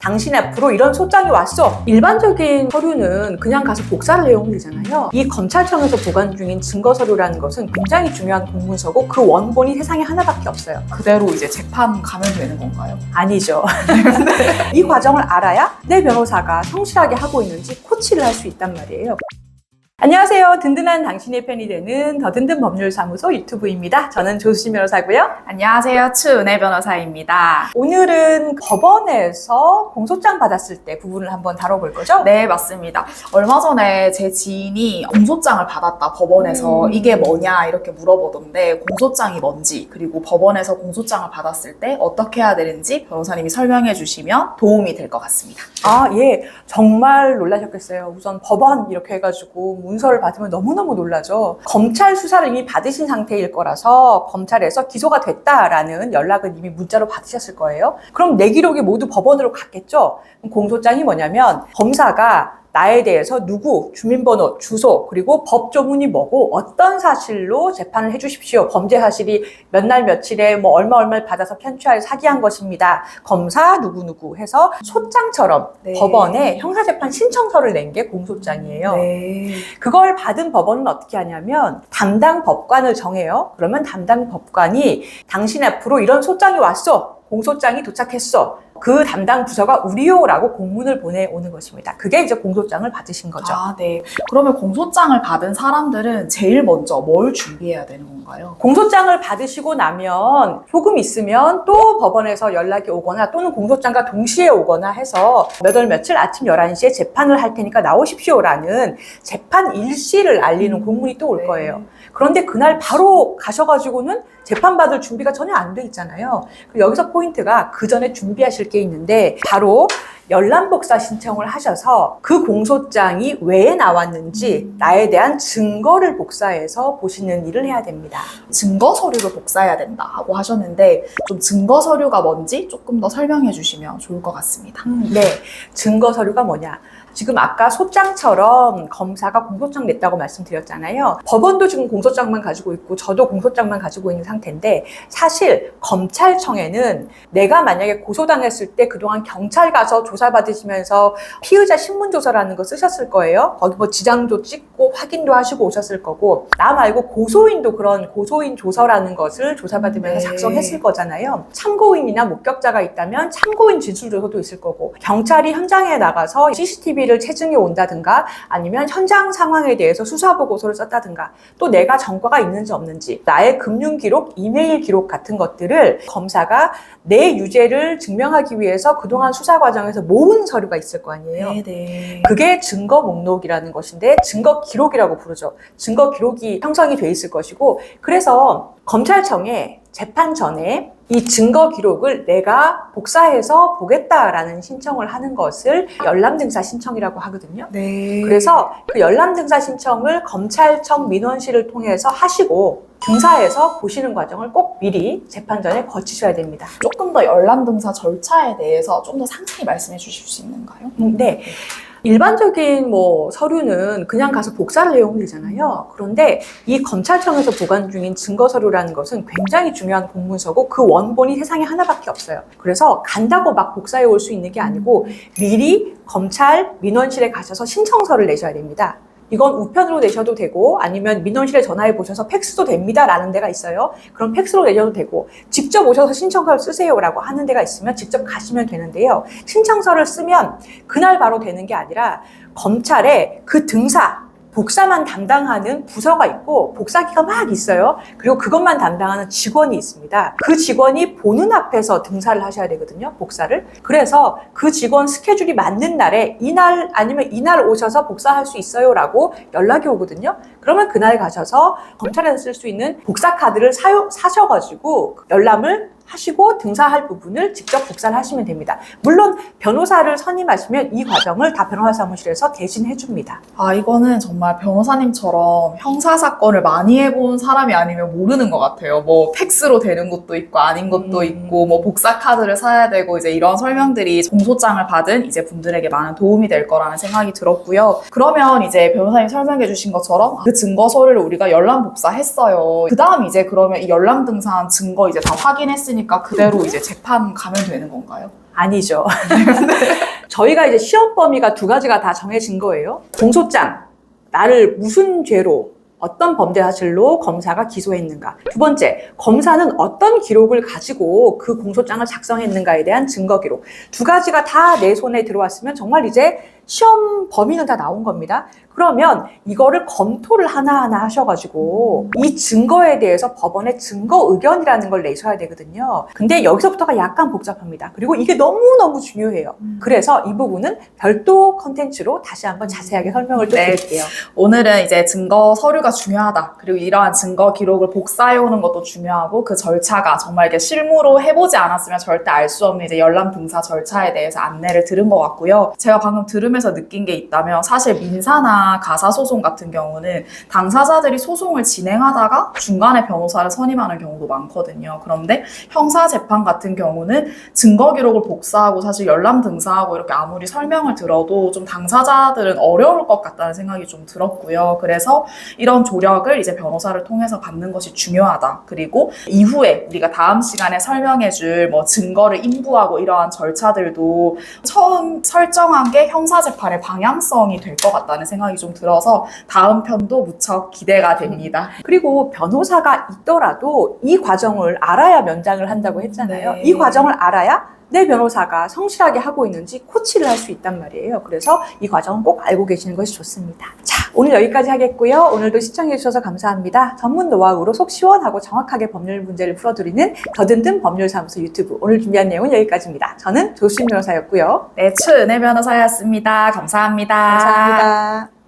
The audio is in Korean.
당신 앞으로 이런 소장이 왔어. 일반적인 서류는 그냥 가서 복사를 내용을 되잖아요. 이 검찰청에서 보관 중인 증거 서류라는 것은 굉장히 중요한 공문서고 그 원본이 세상에 하나밖에 없어요. 그대로 이제 재판 가면 되는 건가요? 아니죠. 이 과정을 알아야 내 변호사가 성실하게 하고 있는지 코치를 할 수 있단 말이에요. 안녕하세요. 든든한 당신의 편이 되는 더 든든 법률사무소 유튜브입니다. 저는 조수진 변호사고요. 안녕하세요. 추은혜 변호사입니다. 오늘은 법원에서 공소장 받았을 때 부분을 한번 다뤄볼 거죠? 네, 맞습니다. 얼마 전에 제 지인이 공소장을 받았다, 법원에서. 이게 뭐냐 이렇게 물어보던데, 공소장이 뭔지, 그리고 법원에서 공소장을 받았을 때 어떻게 해야 되는지 변호사님이 설명해 주시면 도움이 될 것 같습니다. 아, 예. 정말 놀라셨겠어요. 우선 법원 이렇게 해가지고 문서를 받으면 너무너무 놀라죠. 검찰 수사를 이미 받으신 상태일 거라서 검찰에서 기소가 됐다라는 연락은 이미 문자로 받으셨을 거예요. 그럼 내 기록이 모두 법원으로 갔겠죠? 공소장이 뭐냐면 검사가 나에 대해서 누구, 주민번호, 주소, 그리고 법조문이 뭐고 어떤 사실로 재판을 해주십시오. 범죄 사실이 몇 날 며칠에 뭐 얼마를 받아서 편취하여 사기한 것입니다. 검사 누구누구 해서 소장처럼 네. 법원에 형사재판 신청서를 낸 게 공소장이에요. 네. 그걸 받은 법원은 어떻게 하냐면 담당 법관을 정해요. 그러면 담당 법관이 당신 앞으로 이런 소장이 왔어. 공소장이 도착했어. 그 담당 부서가 우리요라고 공문을 보내오는 것입니다. 그게 이제 공소장을 받으신 거죠. 아, 네. 그러면 공소장을 받은 사람들은 제일 먼저 뭘 준비해야 되는 건가요? 공소장을 받으시고 나면 조금 있으면 또 법원에서 연락이 오거나 또는 공소장과 동시에 오거나 해서 몇 월 며칠 아침 11시에 재판을 할 테니까 나오십시오라는 재판 일시를 알리는 공문이 또 올 거예요. 그런데 그날 바로 가셔가지고는 재판받을 준비가 전혀 안 돼 있잖아요. 여기서 포인트가 그 전에 준비하실 게 있는데 바로 열람복사 신청을 하셔서 그 공소장이 왜 나왔는지 나에 대한 증거를 복사해서 보시는 일을 해야 됩니다. 증거 서류를 복사해야 된다 하고 하셨는데, 좀 증거 서류가 뭔지 조금 더 설명해 주시면 좋을 것 같습니다. 네, 증거 서류가 뭐냐? 지금 아까 소장처럼 검사가 공소장 냈다고 말씀드렸잖아요. 법원도 지금 공소장만 가지고 있고 저도 공소장만 가지고 있는 상태인데, 사실 검찰청에는 내가 만약에 고소당했을 때 그동안 경찰 가서 조사받으시면서 피의자 신문조서라는 거 쓰셨을 거예요. 거기 뭐 지장도 찍고 확인도 하시고 오셨을 거고, 나 말고 고소인도 그런 고소인 조서라는 것을 조사받으면서 작성했을 거잖아요. 참고인이나 목격자가 있다면 참고인 진술조서도 있을 거고, 경찰이 현장에 나가서 CCTV를 체증해 온다든가 아니면 현장 상황에 대해서 수사보고서를 썼다든가, 또 내가 전과가 있는지 없는지, 나의 금융기록, 이메일 기록 같은 것들을 검사가 내 유죄를 증명하기 위해서 그동안 수사 과정에서 모은 서류가 있을 거 아니에요. 네네. 그게 증거 목록이라는 것인데 증거 기록이라고 부르죠. 증거 기록이 형성이 돼 있을 것이고, 그래서 검찰청에 재판 전에 이 증거 기록을 내가 복사해서 보겠다라는 신청을 하는 것을 열람등사 신청이라고 하거든요. 네. 그래서 그 열람등사 신청을 검찰청 민원실을 통해서 하시고 등사해서 보시는 과정을 꼭 미리 재판 전에 거치셔야 됩니다. 조금 더 열람등사 절차에 대해서 좀 더 상세히 말씀해 주실 수 있는가요? 네. 일반적인 서류는 그냥 가서 복사를 내용을 되잖아요. 그런데 이 검찰청에서 보관 중인 증거 서류라는 것은 굉장히 중요한 공문서고 그 원본이 세상에 하나밖에 없어요. 그래서 간다고 막 복사해 올 수 있는 게 아니고 미리 검찰 민원실에 가셔서 신청서를 내셔야 됩니다. 이건 우편으로 내셔도 되고 아니면 민원실에 전화해 보셔서 팩스도 됩니다 라는 데가 있어요. 그럼 팩스로 내셔도 되고, 직접 오셔서 신청서를 쓰세요 라고 하는 데가 있으면 직접 가시면 되는데요. 신청서를 쓰면 그날 바로 되는 게 아니라 검찰에 그 등사, 복사만 담당하는 부서가 있고 복사기가 막 있어요. 그리고 그것만 담당하는 직원이 있습니다. 그 직원이 보는 앞에서 등사를 하셔야 되거든요. 복사를. 그래서 그 직원 스케줄이 맞는 날에 이날 아니면 이날 오셔서 복사할 수 있어요 라고 연락이 오거든요. 그러면 그날 가셔서 검찰에서 쓸 수 있는 복사 카드를 사셔가지고 열람을 하시고 등사할 부분을 직접 복사를 하시면 됩니다. 물론 변호사를 선임하시면 이 과정을 다 변호사 사무실에서 대신 해줍니다. 아, 이거는 정말 변호사님처럼 형사사건을 많이 해본 사람이 아니면 모르는 것 같아요. 뭐 팩스로 되는 것도 있고 아닌 것도 있고, 뭐 복사 카드를 사야 되고, 이제 이런 설명들이 공소장을 받은 이제 분들에게 많은 도움이 될 거라는 생각이 들었고요. 그러면 이제 변호사님 설명해 주신 것처럼 그 증거 서류를 우리가 열람 복사했어요. 그 다음 이제 그러면 이 열람 등사한 증거 이제 다 확인했으니까 그대로 이제 재판 가면 되는 건가요? 아니죠. 저희가 이제 시험 범위가 두 가지가 다 정해진 거예요. 공소장, 나를 무슨 죄로 어떤 범죄 사실로 검사가 기소했는가. 두 번째, 검사는 어떤 기록을 가지고 그 공소장을 작성했는가에 대한 증거 기록. 두 가지가 다 내 손에 들어왔으면 정말 이제 시험 범위는 다 나온 겁니다. 그러면 이거를 검토를 하나하나 하셔가지고 이 증거에 대해서 법원에 증거 의견이라는 걸 내셔야 되거든요. 근데 여기서부터가 약간 복잡합니다. 그리고 이게 너무너무 중요해요. 그래서 이 부분은 별도 컨텐츠로 다시 한번 자세하게 설명을 또 네. 드릴게요. 오늘은 이제 증거 서류가 중요하다. 그리고 이러한 증거 기록을 복사해오는 것도 중요하고 그 절차가 정말 이게 실무로 해보지 않았으면 절대 알 수 없는 이제 열람 등사 절차에 대해서 안내를 들은 것 같고요. 제가 방금 들으면서 느낀 게 있다면 사실 민사나 가사소송 같은 경우는 당사자들이 소송을 진행하다가 중간에 변호사를 선임하는 경우도 많거든요. 그런데 형사재판 같은 경우는 증거 기록을 복사하고 사실 열람 등사하고 이렇게 아무리 설명을 들어도 좀 당사자들은 어려울 것 같다는 생각이 좀 들었고요. 그래서 이런 조력을 이제 변호사를 통해서 받는 것이 중요하다. 그리고 이후에 우리가 다음 시간에 설명해줄 뭐 증거를 인부하고 이러한 절차들도 처음 설정한 게 형사재판의 방향성이 될 것 같다는 생각이 좀 들어서 다음 편도 무척 기대가 됩니다. 그리고 변호사가 있더라도 이 과정을 알아야 면장을 한다고 했잖아요. 네. 이 과정을 알아야 내 변호사가 성실하게 하고 있는지 코치를 할 수 있단 말이에요. 그래서 이 과정은 꼭 알고 계시는 것이 좋습니다. 자, 오늘 여기까지 하겠고요. 오늘도 시청해 주셔서 감사합니다. 전문 노하우로 속 시원하고 정확하게 법률 문제를 풀어드리는 더든든 법률사무소 유튜브. 오늘 준비한 내용은 여기까지입니다. 저는 조수진 변호사였고요. 네, 추은혜 변호사였습니다. 감사합니다. 감사합니다.